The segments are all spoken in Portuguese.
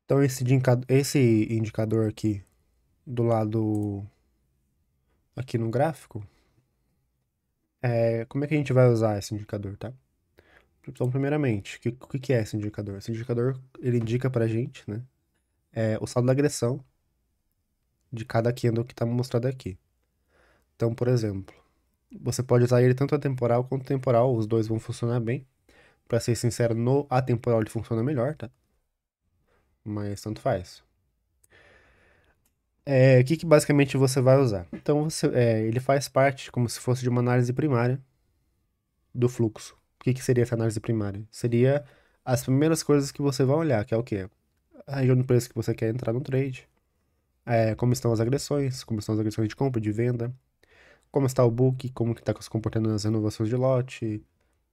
Então esse indicador aqui do lado aqui no gráfico, como é que a gente vai usar esse indicador, tá? Então, primeiramente, o que é esse indicador? Esse indicador, ele indica pra gente, né, o saldo da agressão de cada candle que tá mostrado aqui. Então, por exemplo, você pode usar ele tanto atemporal quanto temporal, os dois vão funcionar bem. Pra ser sincero, no atemporal ele funciona melhor, tá? Mas tanto faz. O que basicamente você vai usar? Então, ele faz parte, como se fosse de uma análise primária do fluxo. O que seria essa análise primária? Seria as primeiras coisas que você vai olhar, que é o quê? A região do preço que você quer entrar no trade, como estão as agressões de compra, de venda, como está o book, como que está se comportando nas renovações de lote,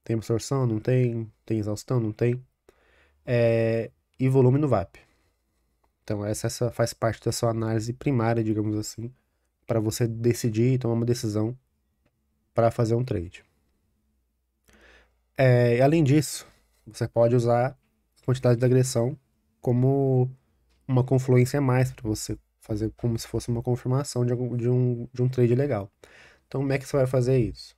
tem absorção, não tem, tem exaustão, não tem, e volume no VAP. Então essa faz parte da sua análise primária, digamos assim, para você decidir e tomar uma decisão para fazer um trade. E além disso, você pode usar a quantidade de agressão como uma confluência a mais para você fazer como se fosse uma confirmação de um trade legal. Então, como é que você vai fazer isso?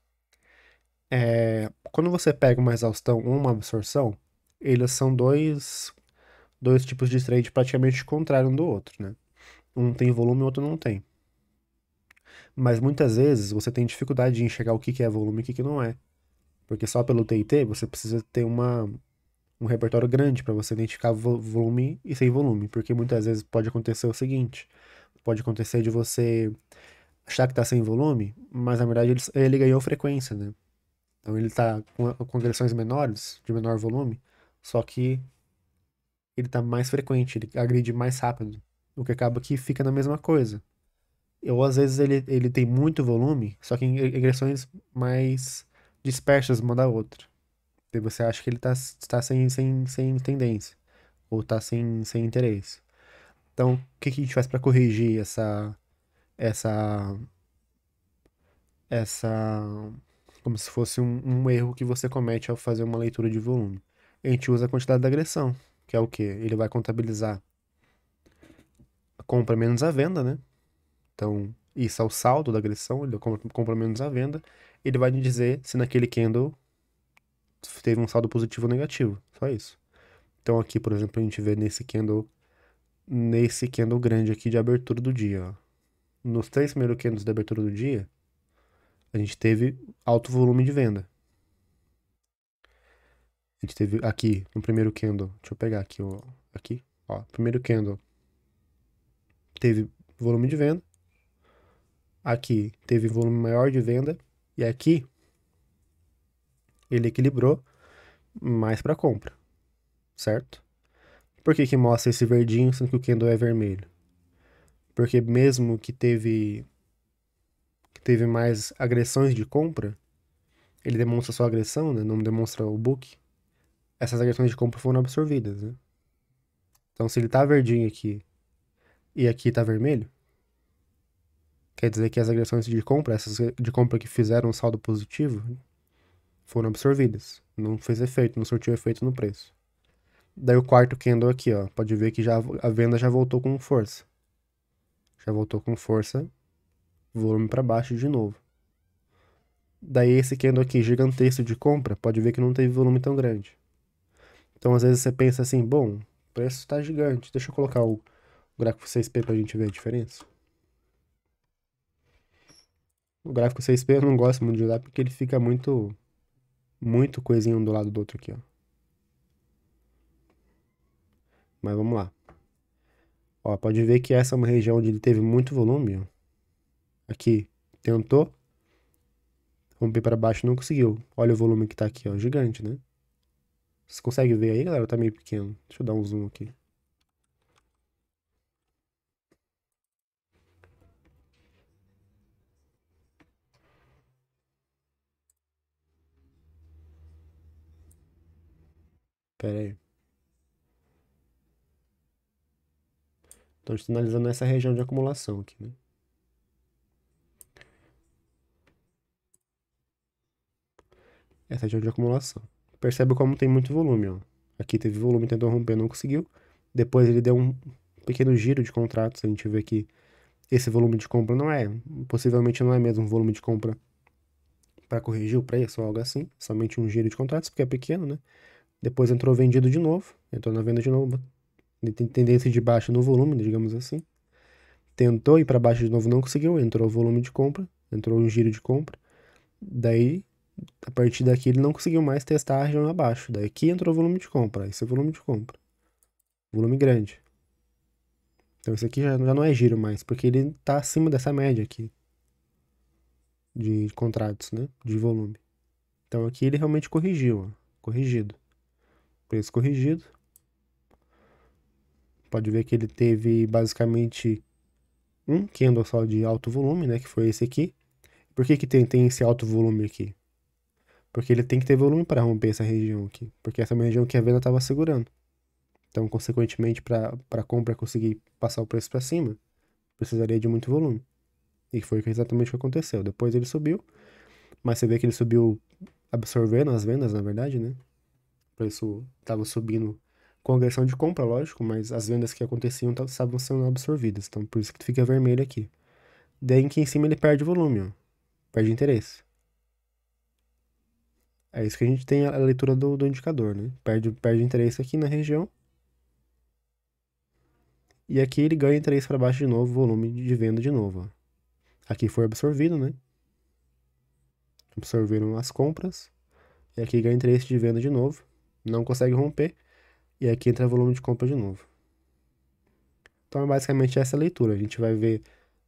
Quando você pega uma exaustão ou uma absorção, eles são dois tipos de trade praticamente contrários um do outro, né? Um tem volume e o outro não tem. Mas muitas vezes você tem dificuldade de enxergar o que que é volume e o que que não é. Porque só pelo TIT você precisa ter um repertório grande para você identificar volume e sem volume. Porque muitas vezes pode acontecer o seguinte: pode acontecer de você achar que tá sem volume, mas na verdade ele ganhou frequência, né? Então ele tá com agressões menores, de menor volume, só que ele tá mais frequente, ele agride mais rápido. O que acaba que fica na mesma coisa. Ou às vezes ele tem muito volume, só que em agressões mais dispersas uma da outra. Daí você acha que ele tá sem tendência, ou tá sem interesse. Então, o que que a gente faz para corrigir essa, essa, como se fosse um erro que você comete ao fazer uma leitura de volume? A gente usa a quantidade da agressão, que é o quê? Ele vai contabilizar a compra menos a venda, né? Então, isso é o saldo da agressão, ele compra menos a venda. Ele vai me dizer se naquele candle teve um saldo positivo ou negativo. Só isso. Então aqui, por exemplo, a gente vê nesse candle grande aqui de abertura do dia, ó. Nos três primeiros candles de abertura do dia, a gente teve alto volume de venda. A gente teve aqui, no primeiro candle, deixa eu pegar aqui, ó, primeiro candle teve volume de venda, aqui teve volume maior de venda, e aqui ele equilibrou mais para compra, certo? Por que que mostra esse verdinho sendo que o candle é vermelho? Porque mesmo que teve mais agressões de compra, ele demonstra só agressão, né? Não demonstra o book. Essas agressões de compra foram absorvidas, né? Então, se ele tá verdinho aqui e aqui tá vermelho, quer dizer que as agressões de compra, essas de compra que fizeram um saldo positivo, foram absorvidas. Não fez efeito, não surtiu efeito no preço. Daí o quarto candle aqui, ó, pode ver que já a venda já voltou com força. Já voltou com força, volume para baixo de novo. Daí esse candle aqui gigantesco de compra, pode ver que não teve volume tão grande. Então às vezes você pensa assim, bom, o preço está gigante, deixa eu colocar o gráfico 6P pra gente ver a diferença. O gráfico 6P eu não gosto muito de usar porque ele fica muito coisinha um do lado do outro aqui, ó. Mas vamos lá. Ó, pode ver que essa é uma região onde ele teve muito volume, ó. Aqui, tentou romper para baixo, não conseguiu. Olha o volume que tá aqui, ó, gigante, né? Você consegue ver aí, galera? Tá meio pequeno. Deixa eu dar um zoom aqui. Pera aí. Então, a gente tá analisando essa região de acumulação aqui, né? Essa região de acumulação. Percebe como tem muito volume, ó. Aqui teve volume, tentou romper, não conseguiu. Depois ele deu um pequeno giro de contratos. A gente vê que esse volume de compra possivelmente não é mesmo um volume de compra para corrigir o preço ou algo assim. Somente um giro de contratos, porque é pequeno, né? Depois entrou vendido de novo. Entrou na venda de novo. Ele tem tendência de baixa no volume, digamos assim. Tentou ir para baixo de novo, não conseguiu. Entrou volume de compra. Entrou um giro de compra. Daí, a partir daqui, ele não conseguiu mais testar a região abaixo. Daí aqui entrou volume de compra. Esse é volume de compra. Volume grande. Então isso aqui já não é giro mais, porque ele tá acima dessa média aqui de contratos, né? De volume. Então aqui ele realmente corrigiu, ó. Corrigido. Preço corrigido. Pode ver que ele teve basicamente um candle só de alto volume, né? Que foi esse aqui. Por que que tem esse alto volume aqui? Porque ele tem que ter volume para romper essa região aqui. Porque essa é uma região que a venda estava segurando. Então, consequentemente, para a compra conseguir passar o preço para cima, precisaria de muito volume. E foi exatamente o que aconteceu. Depois ele subiu, mas você vê que ele subiu absorvendo as vendas, na verdade, né? O preço estava subindo com agressão de compra, lógico, mas as vendas que aconteciam estavam sendo absorvidas. Então, por isso que fica vermelho aqui. Daí aqui em cima ele perde volume, ó. Perde interesse. É isso que a gente tem a leitura do indicador, né? Perde interesse aqui na região. E aqui ele ganha interesse para baixo de novo, volume de venda de novo, ó. Aqui foi absorvido, né? Absorveram as compras. E aqui ganha interesse de venda de novo. Não consegue romper. E aqui entra volume de compra de novo. Então é basicamente essa leitura. A gente vai ver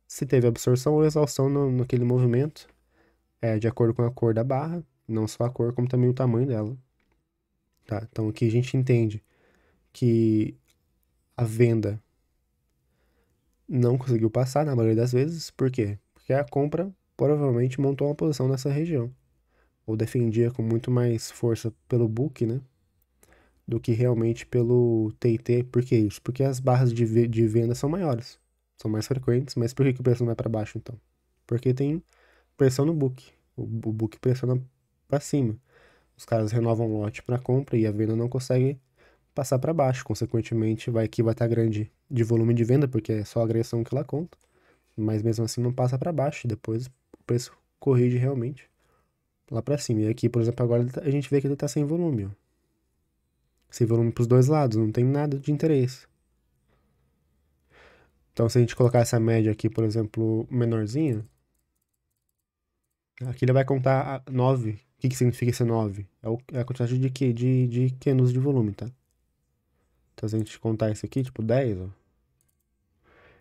se teve absorção ou exaustão naquele movimento. É de acordo com a cor da barra. Não só a cor, como também o tamanho dela. Tá? Então aqui a gente entende que a venda não conseguiu passar na maioria das vezes. Por quê? Porque a compra provavelmente montou uma posição nessa região. Ou defendia com muito mais força pelo book, né? Do que realmente pelo TT. Por que isso? Porque as barras de venda são maiores. São mais frequentes. Mas por que que o preço não vai para baixo, então? Porque tem pressão no book. O book pressiona para cima. Os caras renovam o lote para compra e a venda não consegue passar para baixo. Consequentemente, vai estar grande de volume de venda, porque é só a agressão que ela conta. Mas mesmo assim não passa para baixo. Depois o preço corrige realmente lá para cima. E aqui, por exemplo, agora a gente vê que ele está sem volume, ó. Sem volume para os dois lados, não tem nada de interesse. Então, se a gente colocar essa média aqui, por exemplo, menorzinha, aqui ele vai contar 9. O que que significa esse 9? É a quantidade de quê? De candles de volume, tá? Então, se a gente contar isso aqui, tipo 10, ó,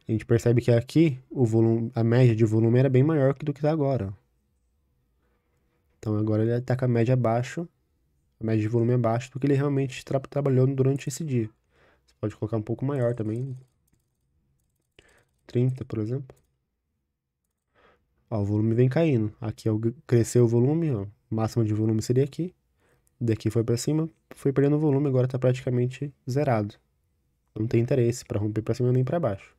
a gente percebe que aqui o volume, a média de volume era bem maior do que tá agora, ó. Então, agora ele tá com a média abaixo, a média de volume abaixo do que ele realmente trabalhou durante esse dia. Você pode colocar um pouco maior também, 30, por exemplo. Ó, o volume vem caindo. Aqui cresceu o volume, ó. O máximo de volume seria aqui. Daqui foi pra cima, foi perdendo volume, agora tá praticamente zerado. Não tem interesse pra romper pra cima nem pra baixo.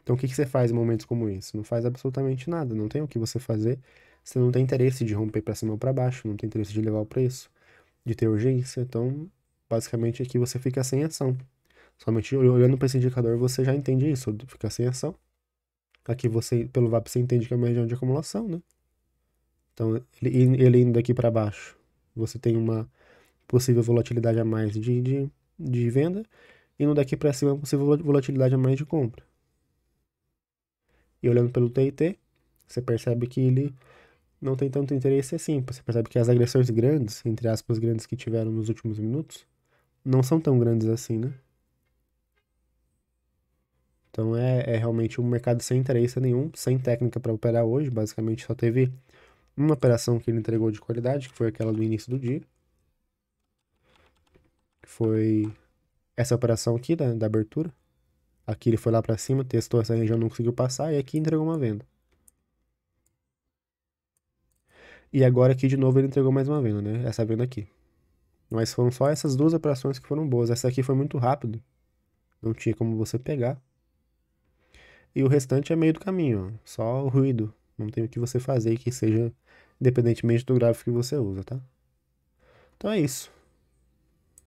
Então o que que você faz em momentos como esse? Não faz absolutamente nada, não tem o que você fazer. Você não tem interesse de romper pra cima ou pra baixo, não tem interesse de levar o preço, de ter urgência. Então, basicamente aqui você fica sem ação. Somente olhando para esse indicador você já entende isso, fica sem ação. Aqui você, pelo VAP, você entende que é uma região de acumulação, né? Então, ele indo daqui para baixo, você tem uma possível volatilidade a mais de venda, e no daqui para cima, uma possível volatilidade a mais de compra. E olhando pelo TIT, você percebe que ele não tem tanto interesse assim. Você percebe que as agressões grandes, entre aspas, grandes que tiveram nos últimos minutos, não são tão grandes assim, né? Então é realmente um mercado sem interesse nenhum, sem técnica para operar hoje. Basicamente só teve uma operação que ele entregou de qualidade, que foi aquela do início do dia. Que foi essa operação aqui da abertura. Aqui ele foi lá para cima, testou essa região, não conseguiu passar, e aqui entregou uma venda. E agora aqui de novo ele entregou mais uma venda, né? Essa venda aqui. Mas foram só essas duas operações que foram boas. Essa aqui foi muito rápido, não tinha como você pegar. E o restante é meio do caminho, ó. Só o ruído. Não tem o que você fazer que seja independentemente do gráfico que você usa, tá? Então é isso.